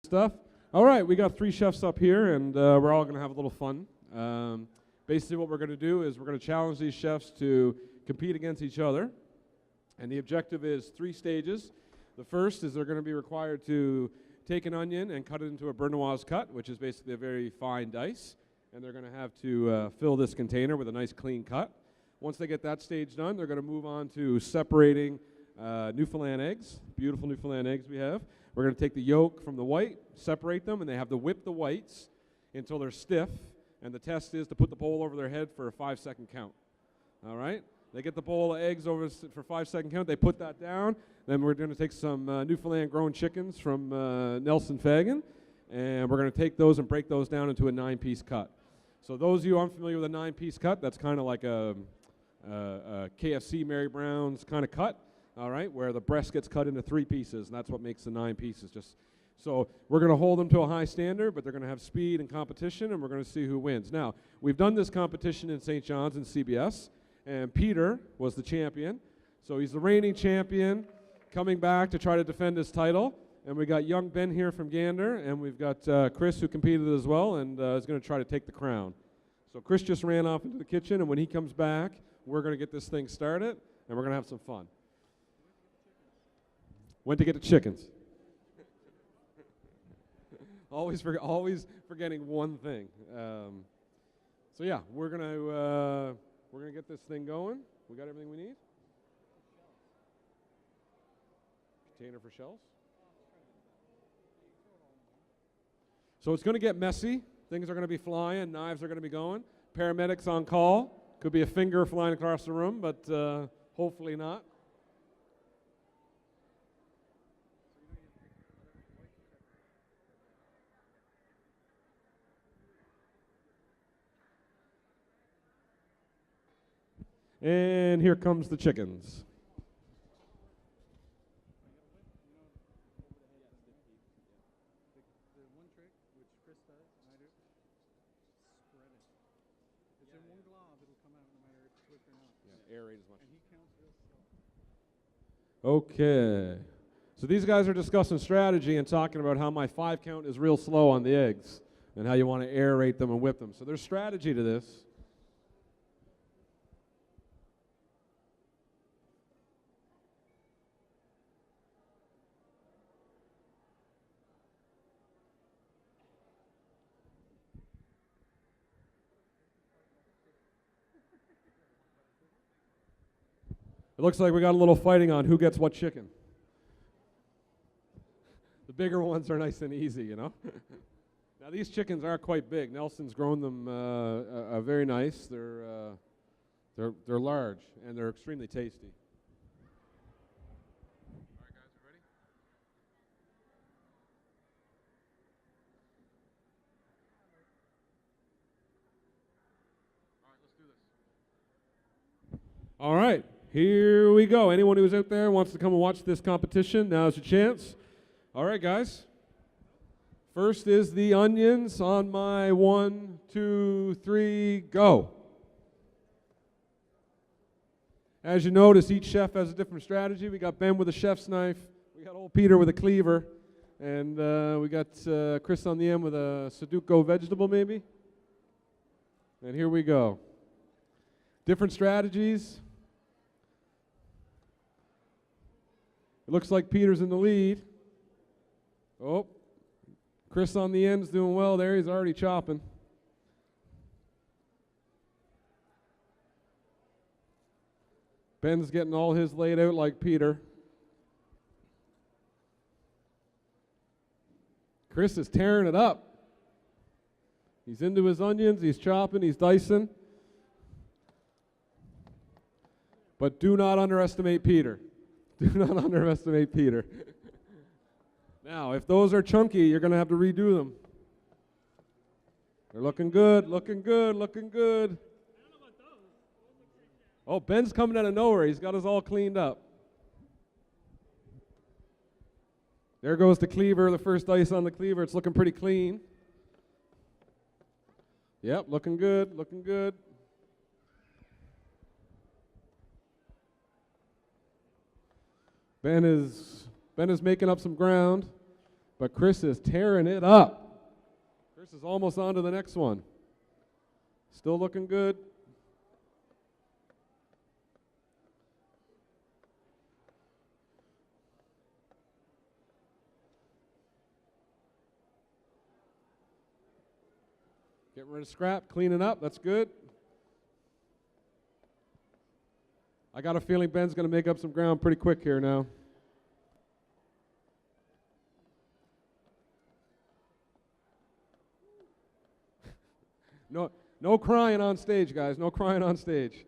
stuff. All right, we got 3 chefs up here, and we're all going to have a little fun. Basically what we're going to do is we're going to challenge these chefs to compete against each other. And the objective is 3 stages. The first is they're going to be required to take an onion and cut it into a Bernoise cut, which is basically a very fine dice. And they're going to have to fill this container with a nice clean cut. Once they get that stage done, they're going to move on to separating Newfoundland eggs, beautiful Newfoundland eggs we have. We're going to take the yolk from the white, separate them, and they have to whip the whites until they're stiff. And the test is to put the bowl over their head for a 5-second count. All right? They get the bowl of eggs over for 5-second count. They put that down. Then we're going to take some Newfoundland grown chickens from Nelson Fagan, and we're going to take those and break those down into a 9-piece cut. So those of you unfamiliar with a 9-piece cut, that's kind of like a KFC Mary Brown's kind of cut. All right, where the breast gets cut into 3 pieces, and that's what makes the 9 pieces. So we're going to hold them to a high standard, but they're going to have speed and competition, and we're going to see who wins. Now, we've done this competition in St. John's and CBS, and Peter was the champion. So he's the reigning champion, coming back to try to defend his title. And we got young Ben here from Gander, and we've got Chris who competed as well, and is going to try to take the crown. So Chris just ran off into the kitchen, and when he comes back, we're going to get this thing started, and we're going to have some fun. Went to get the chickens. always forgetting one thing. So yeah, we're gonna get this thing going. We got everything we need. Container for shells. So it's going to get messy. Things are going to be flying. Knives are going to be going. Paramedics on call. Could be a finger flying across the room, but hopefully not. And here comes the chickens. Okay. So these guys are discussing strategy and talking about how my 5 count is real slow on the eggs and how you want to aerate them and whip them. So there's strategy to this. It looks like we got a little fighting on who gets what chicken. The bigger ones are nice and easy, you know. Now these chickens are quite big. Nelson's grown them very nice. They're large and they're extremely tasty. All right, guys, you ready? All right, let's do this. All right. Here we go. Anyone who's out there wants to come and watch this competition, now's your chance. All right, guys. First is the onions on my 1, 2, 3, go. As you notice, each chef has a different strategy. We got Ben with a chef's knife. We got old Peter with a cleaver. And we got Chris on the end with a Sudoku vegetable, maybe. And here we go. Different strategies. It looks like Peter's in the lead. Oh, Chris on the end's doing well there. He's already chopping. Ben's getting all his laid out like Peter. Chris is tearing it up. He's into his onions. He's chopping. He's dicing. But do not underestimate Peter. Do not underestimate Peter. Now, if those are chunky, you're going to have to redo them. They're looking good, looking good, looking good. Oh, Ben's coming out of nowhere. He's got us all cleaned up. There goes the cleaver, the first dice on the cleaver. It's looking pretty clean. Yep, looking good, looking good. Ben is making up some ground. but Chris is tearing it up. Chris is almost on to the next one. Still looking good. Getting rid of scrap, cleaning up, that's good. I got a feeling Ben's going to make up some ground pretty quick here now. No crying on stage, guys. No crying on stage.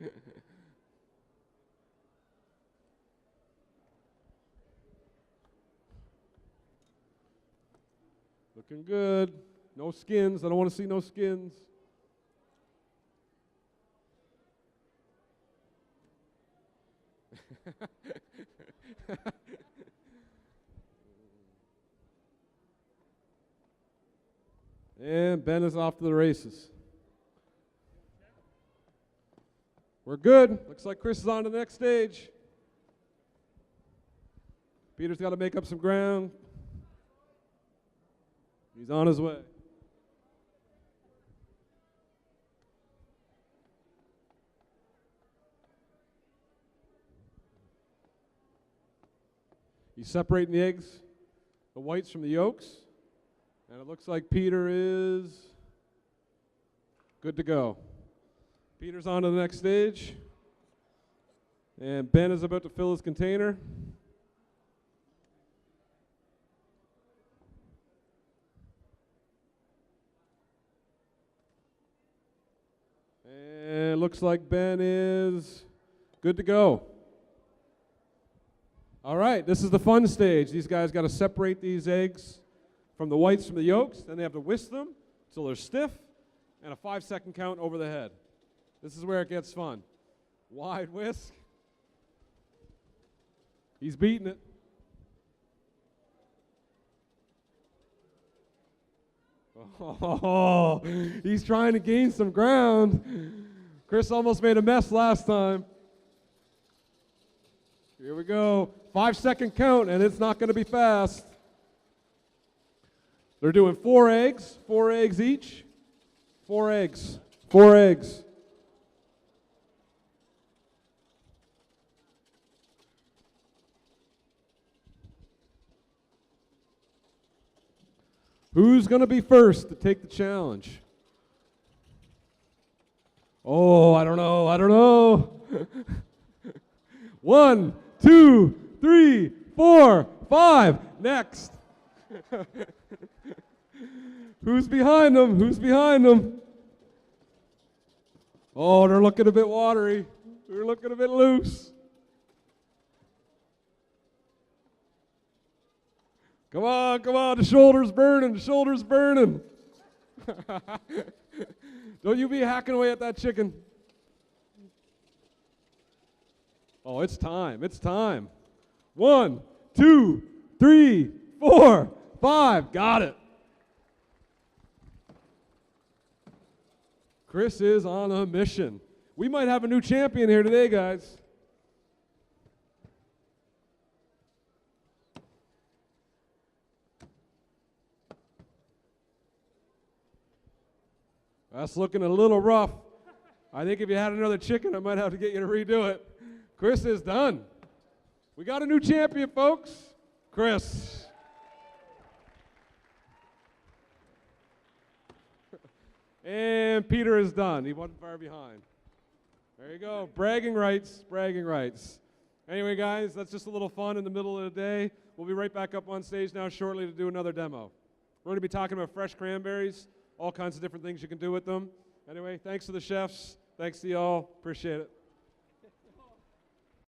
Looking good. No skins. I don't want to see no skins. And Ben is off to the races. We're good. Looks like Chris is on to the next stage. Peter's got to make up some ground. He's on his way. He's separating the eggs, the whites from the yolks. And it looks like Peter is good to go. Peter's on to the next stage. And Ben is about to fill his container. And it looks like Ben is good to go. All right, this is the fun stage. These guys got to separate these eggs from the whites from the yolks. Then they have to whisk them until they're stiff, and a 5-second count over the head. This is where it gets fun. Wide whisk. He's beating it. Oh, he's trying to gain some ground. Chris almost made a mess last time. Here we go. 5-second count, and it's not going to be fast. They're doing 4 eggs each. 4 eggs. Who's going to be first to take the challenge? Oh, I don't know. 1, 2, 3, 4, 5. Next. Who's behind them? Oh, they're looking a bit watery. They're looking a bit loose. Come on, the shoulder's burning. Don't you be hacking away at that chicken. Oh, it's time. 1, 2, 3, 4, 5. Got it. Chris is on a mission. We might have a new champion here today, guys. That's looking a little rough. I think if you had another chicken, I might have to get you to redo it. Chris is done. We got a new champion, folks. Chris. And Peter is done. He wasn't far behind. There you go. Bragging rights. Anyway, guys, that's just a little fun in the middle of the day. We'll be right back up on stage now shortly to do another demo. We're going to be talking about fresh cranberries, all kinds of different things you can do with them. Anyway, thanks to the chefs. Thanks to y'all. Appreciate it.